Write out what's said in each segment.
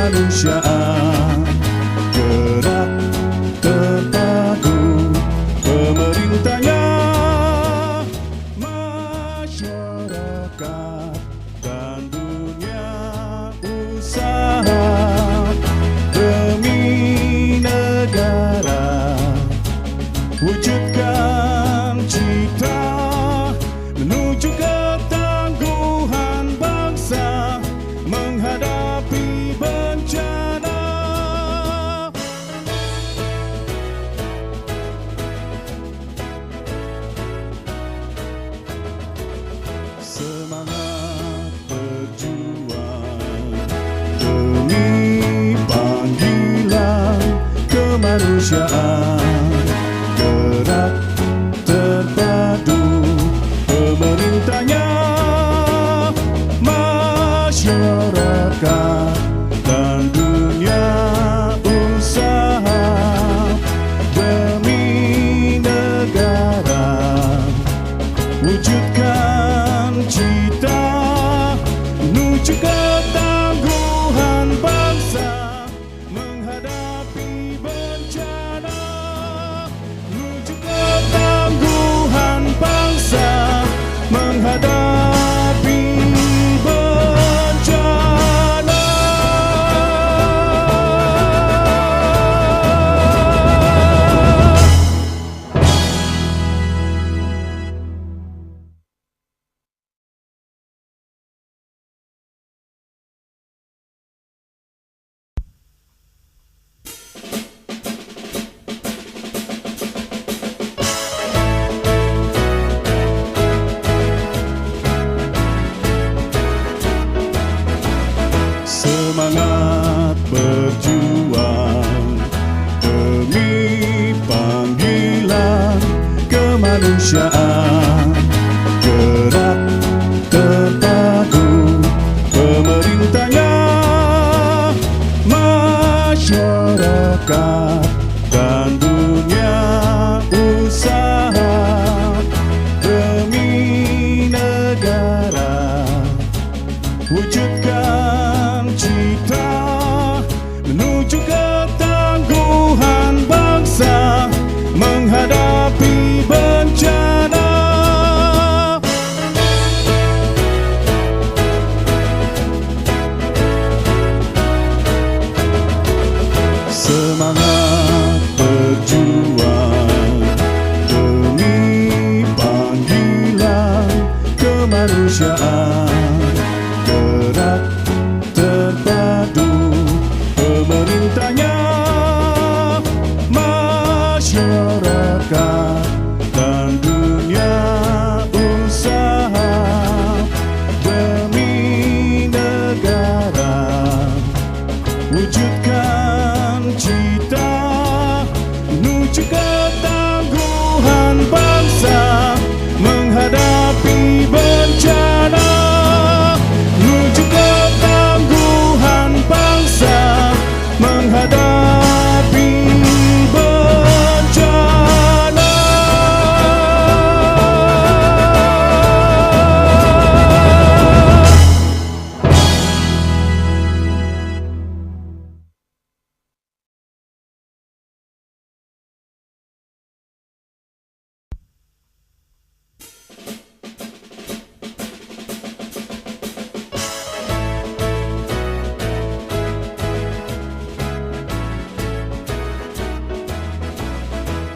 kemanusiaan, gerak terpadu pemerintahnya, masyarakat dan dunia usaha demi negara, wujudkan cita menuju ketangguhan bangsa menghadapi bencana. Semangat berjuang demi panggilan kemanusiaan, gerak terpadu pemerintahnya, masyarakat dan dunia usaha demi negara, wujudkan cita menuju ketangguhan bangsa menghadapi bencana, menuju ketangguhan bangsa menghadapi bencana. Semangat berjuang demi panggilan kemanusiaan, gerak terpadu pemerintahnya, masyarakat dan dunia usaha demi negara, wujudkan cita menuju ketangguhan bangsa menghadapi bencana. Semangat berjuang demi panggilan kemanusiaan, gerak terpadu pemerintahnya, masyarakat dan dunia usaha demi negara, wujudkan cita menuju ketangguhan bangsa menghadapi bencana, menuju ketangguhan bangsa menghadapi bencana.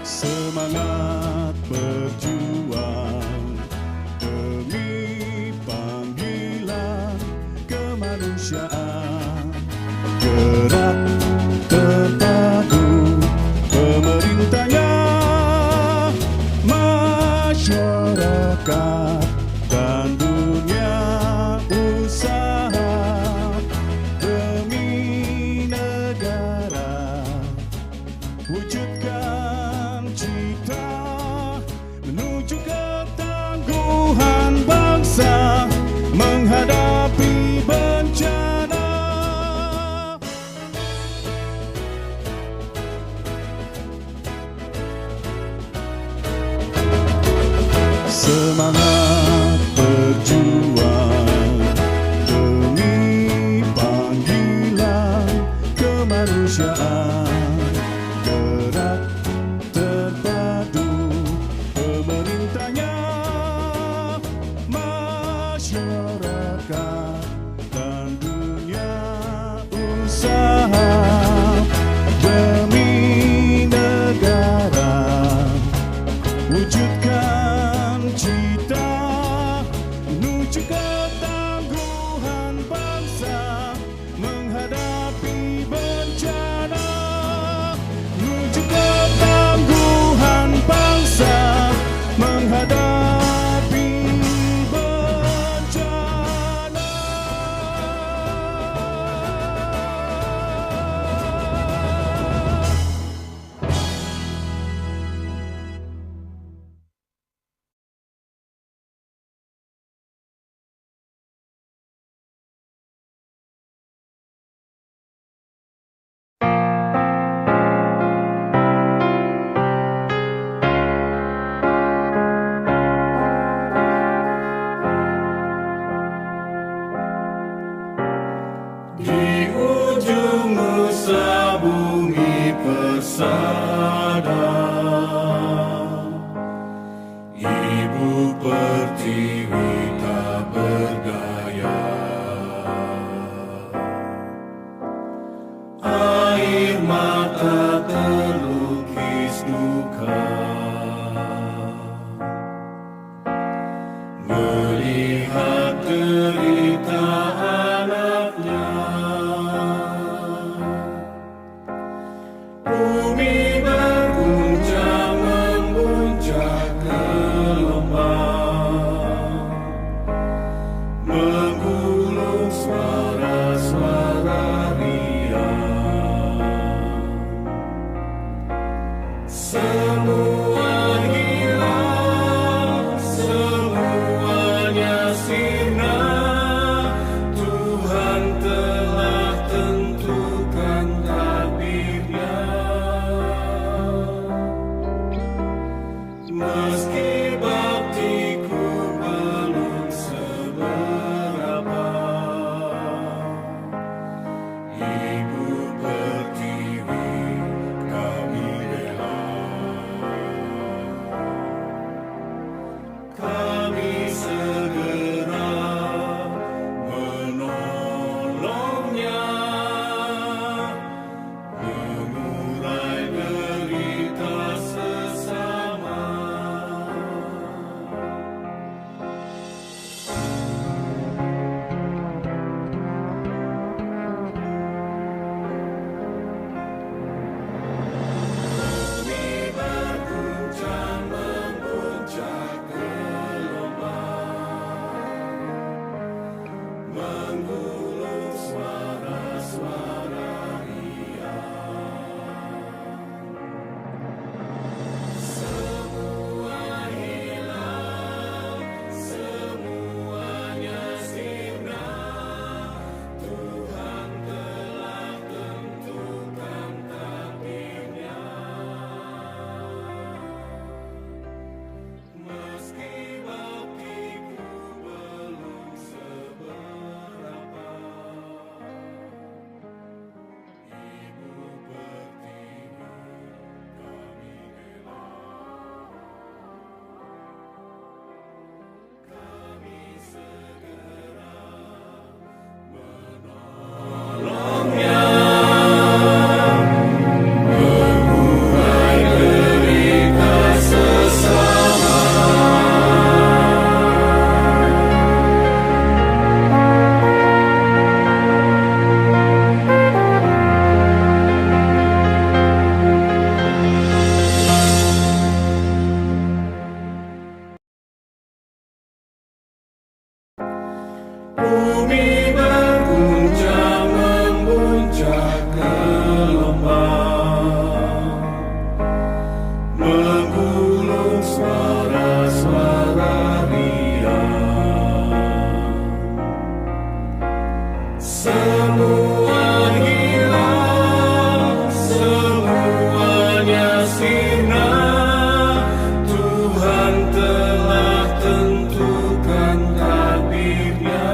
Semangat berjuang demi panggilan kemanusiaan, gerak terpadu pemerintahnya, masyarakat dan dunia usaha demi negara, wujudkan cita menuju ketangguhan bangsa menghadapi bencana. kemanusiaan, gerak terpadu pemerintahnya, masyarakat dan dunia usaha demi negara, wujudkan cita menuju ketangguhan bangsa menghadapi bencana, menuju ketangguhan bangsa menghadapi bencana. Di ujung nusa bumi persada, Ibu Pertiwi tak berdaya. Air mata terlukis duka melihat derita anaknya. Bumi berguncang memuncak gelombang, menggulung suara-suara riang. Semua hilang, semuanya sirna. Tuhan telah tentukan takdirnya. Meski baktiku belum seberapa, Ibu Pertiwi kami bela. Kami segera menolongnya, mengurai derita sesama. Bumi berguncang memuncak gelombang, menggulung suara-suara riang. Semua hilang, semuanya sirna. Tuhan telah tentukan takdirnya. Meski baktiku belum seberapa, Ibu Pertiwi kami bela. Kami segera menolongnya, mengurai derita sesama. Bumi berguncang memuncak gelombang, menggulung suara-suara riang. Semua hilang, semuanya sirna. Tuhan telah tentukan takdirnya.